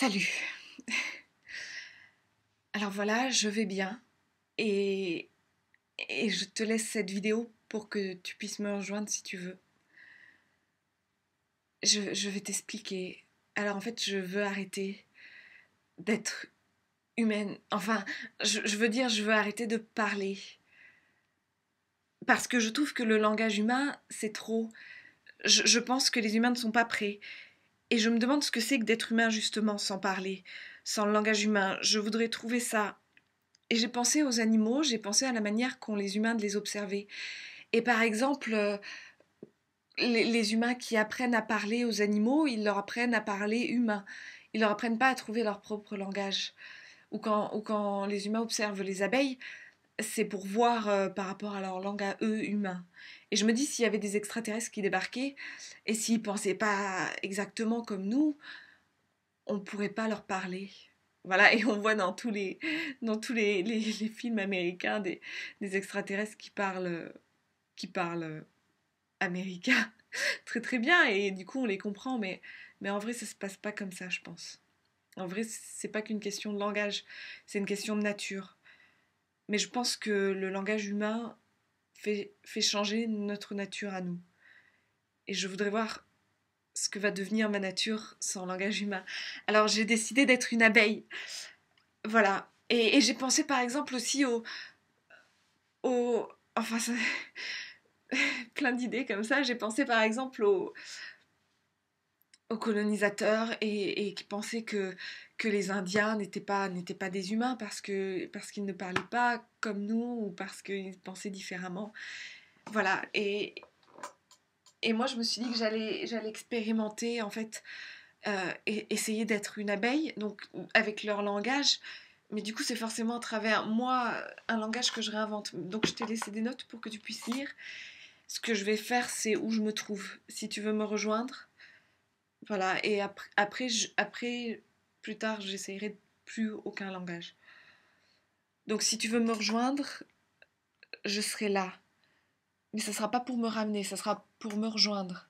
Salut. Alors voilà, je vais bien et, et je te laisse cette vidéo pour que tu puisses me rejoindre si tu veux. Je vais t'expliquer. Alors en fait, je veux arrêter d'être humaine. Enfin, je veux dire, je veux arrêter de parler. Parce que je trouve que le langage humain, c'est trop. Je pense que les humains ne sont pas prêts. Et je me demande ce que c'est que d'être humain justement sans parler, sans le langage humain. Je voudrais trouver ça. Et j'ai pensé aux animaux, j'ai pensé à la manière qu'ont les humains de les observer. Et par exemple, les humains qui apprennent à parler aux animaux, ils leur apprennent à parler humain. Ils leur apprennent pas à trouver leur propre langage. Ou quand les humains observent les abeilles, c'est pour voir par rapport à leur langue à eux, humains. Et je me dis, s'il y avait des extraterrestres qui débarquaient, et s'ils pensaient pas exactement comme nous, on pourrait pas leur parler. Voilà, et on voit dans tous les films américains des extraterrestres qui parlent américain très très bien, et du coup on les comprend, mais en vrai ça se passe pas comme ça, je pense. En vrai, c'est pas qu'une question de langage, c'est une question de nature. Mais je pense que le langage humain fait changer notre nature à nous. Et je voudrais voir ce que va devenir ma nature sans langage humain. Alors j'ai décidé d'être une abeille. Voilà. Et j'ai pensé par exemple aussi au enfin, plein d'idées comme ça. J'ai pensé par exemple aux colonisateurs et qui pensaient que les Indiens n'étaient pas des humains parce qu'ils ne parlaient pas comme nous ou parce qu'ils pensaient différemment. Voilà. Et moi, je me suis dit que j'allais expérimenter, en fait, et essayer d'être une abeille, donc avec leur langage. Mais du coup, c'est forcément à travers moi un langage que je réinvente. Donc, je t'ai laissé des notes pour que tu puisses lire. Ce que je vais faire, c'est où je me trouve. Si tu veux me rejoindre, voilà. Et après, plus tard, j'essayerai plus aucun langage. Donc, si tu veux me rejoindre, je serai là. Mais ça sera pas pour me ramener, ça sera pour me rejoindre.